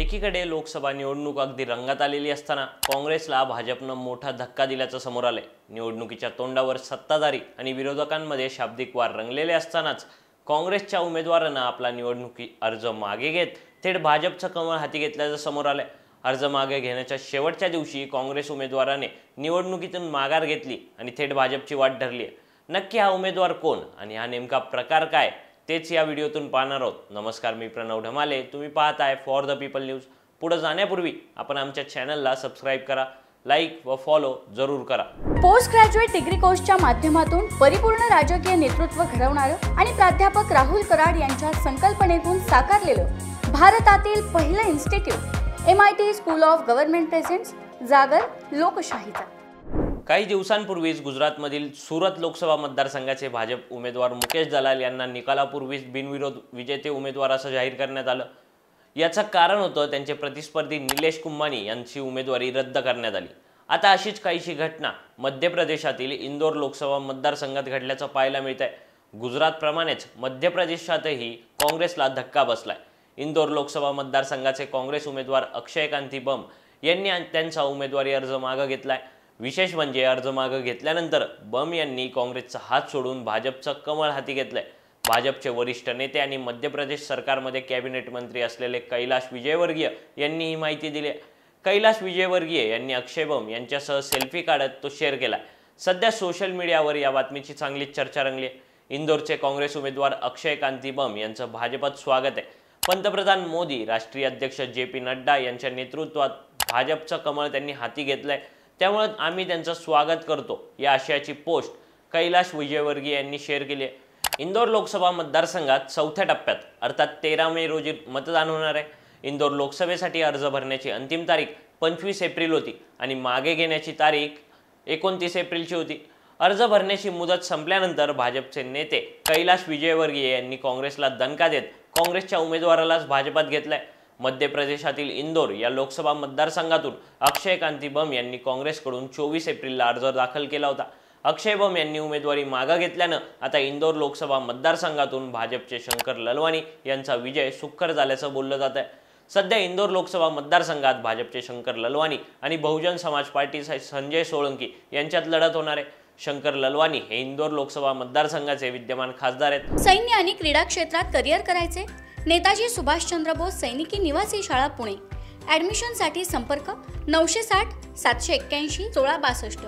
एकीकडे लोकसभा निवडणूक अगदी रंगात आलेली असताना काँग्रेसला भाजपनं मोठा धक्का दिल्याचं समोर आलंय। निवडणुकीच्या तोंडावर सत्ताधारी आणि विरोधकांमध्ये शाब्दिक वार रंगलेले असतानाच काँग्रेसच्या उमेदवारांना आपला निवडणुकी अर्ज मागे घेत थेट भाजपचं कमळ हाती घेतल्याचं समोर आलंय। अर्ज मागे घेण्याच्या शेवटच्या दिवशी काँग्रेस उमेदवाराने निवडणुकीतून माघार घेतली आणि थेट भाजपची वाट धरली आहे। नक्की हा उमेदवार कोण आणि हा नेमका प्रकार काय तेच या व्हिडिओतून पाहणार आहोत। नमस्कार, मी प्रणव ढमाले, तुम्ही पाहताय फॉर द पीपल न्यूज। पुढे जाण्यापूर्वी आपण आमच्या चॅनलला सबस्क्राइब करा, लाईक व फॉलो जरूर करा। पोस्ट ग्रॅज्युएट डिग्री कोर्सच्या माध्यमातून परिपूर्ण राजकीय नेतृत्व घडवणारं आणि प्राध्यापक राहुल कराड यांच्या संकल्पनेतून साकारलेलं भारतातील पहिलं institute MIT school of government presents जागर लोकशाहीचा। काही दिवसांपूर्वीच गुजरातमधील सुरत लोकसभा मतदारसंघाचे भाजप उमेदवार मुकेश दलाल यांना निकालापूर्वीच बिनविरोध विजेते उमेदवार असं जाहीर करण्यात आलं। याचं कारण होतं त्यांचे प्रतिस्पर्धी निलेश कुंभानी यांची उमेदवारी रद्द करण्यात आली। आता अशीच काहीशी घटना मध्य प्रदेशातील इंदोर लोकसभा मतदारसंघात घडल्याचं पाहायला मिळतंय। गुजरातप्रमाणेच मध्य प्रदेशातही काँग्रेसला धक्का बसलाय। इंदोर लोकसभा मतदारसंघाचे काँग्रेस उमेदवार अक्षय कांती बम यांनी त्यांचा उमेदवारी अर्ज मागे घेतलाय। विशेष म्हणजे अर्ज मागे घेतल्यानंतर बम यांनी काँग्रेसचा हात सोडून भाजपचं कमळ हाती घेतलंय। भाजपचे वरिष्ठ नेते आणि मध्य प्रदेश सरकारमध्ये कॅबिनेट मंत्री असलेले कैलाश विजयवर्गीय यांनी ही माहिती दिली। कैलाश विजयवर्गीय यांनी अक्षय बम यांच्यासह सेल्फी काढत तो शेअर केला। सध्या सोशल मीडियावर या बातमीची चांगलीच चर्चा रंगली आहे। इंदोरचे काँग्रेस उमेदवार अक्षय कांती बम यांचं भाजपात स्वागत आहे। पंतप्रधान मोदी, राष्ट्रीय अध्यक्ष JP नड्डा यांच्या नेतृत्वात भाजपचं कमळ त्यांनी हाती घेतलंय, त्यामुळे आम्ही त्यांचं स्वागत करतो या आशयाची पोस्ट कैलाश विजयवर्गीय यांनी शेअर केली आहे। इंदोर लोकसभा मतदारसंघात चौथ्या टप्प्यात अर्थात 13 मे रोजी मतदान होणार आहे। इंदोर लोकसभेसाठी अर्ज भरण्याची अंतिम तारीख 25 एप्रिल होती आणि मागे घेण्याची तारीख 29 एप्रिलची होती। अर्ज भरण्याची मुदत संपल्यानंतर भाजपचे नेते कैलाश विजयवर्गीय यांनी काँग्रेसला दणका देत काँग्रेसच्या उमेदवारालाच भाजपात घेतलाय। मध्य प्रदेशातील इंदोर या लोकसभा मतदारसंघातून अक्षय कांती बम यांनी काँग्रेसकडून 24 एप्रिलला अर्ज दाखल केला होता। अक्षय बम यांनी उमेदवारी मागे घेतल्यानं आता इंदोर लोकसभा मतदारसंघातून भाजपचे शंकर ललवानी यांचा विजय सुखर झाल्याचं बोललं जात आहे। सध्या इंदोर लोकसभा मतदारसंघात भाजपचे शंकर ललवानी आणि बहुजन समाज पार्टीचे संजय सोळंकी यांच्यात लढत होणार आहे। शंकर ललवानी हे इंदोर लोकसभा मतदारसंघाचे विद्यमान खासदार आहेत। सैन्य आणि क्रीडा क्षेत्रात करिअर करायचे? नेताजी सुभाषचंद्र बोस सैनिकी निवासी शाळा पुणे। ॲडमिशनसाठी संपर्क 960 781 1662।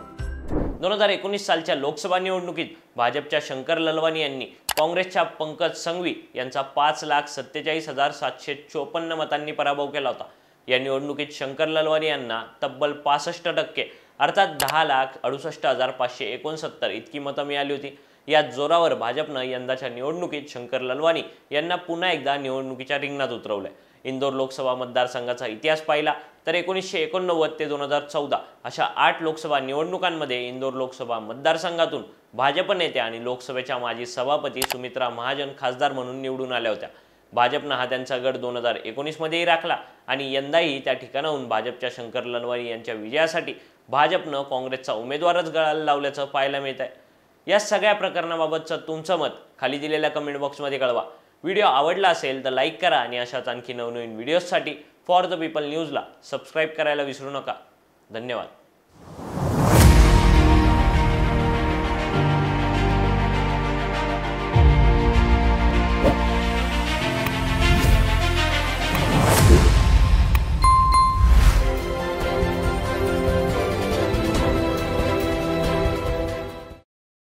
2019 सालच्या लोकसभा निवडणुकीत भाजपच्या शंकर ललवानी यांनी काँग्रेसच्या पंकज संघवी यांचा 5,47,754 मतांनी पराभव केला होता। या निवडणुकीत शंकर ललवानी यांना तब्बल 65% अर्थात 10,68,569 इतकी मतं मिळाली होती। या जोरावर भाजपनं यंदाच्या निवडणुकीत शंकर ललवानी यांना पुन्हा एकदा निवडणुकीच्या रिंगणात उतरवलंय। इंदोर लोकसभा मतदारसंघाचा इतिहास पाहिला तर 1989 ते 2014 अशा 8 लोकसभा निवडणुकांमध्ये इंदोर लोकसभा मतदारसंघातून भाजप नेत्या आणि लोकसभेच्या माजी सभापती सुमित्रा महाजन खासदार म्हणून निवडून आल्या होत्या। भाजपनं हा त्यांचा गड 2019 मध्येही राखला आणि यंदाही त्या ठिकाणाहून भाजपच्या शंकर ललवानी यांच्या विजयासाठी भाजपनं काँग्रेसचा उमेदवारच गळाला लावल्याचं पाहायला मिळत आहे। या सगळ्या प्रकरणाबाबतचं तुमचं मत खाली दिलेल्या कमेंट बॉक्समध्ये कळवा। व्हिडिओ आवडला असेल तर लाईक करा आणि अशाच आणखी नवनवीन व्हिडिओजसाठी फॉर द पीपल न्यूजला सबस्क्राईब करायला विसरू नका। धन्यवाद।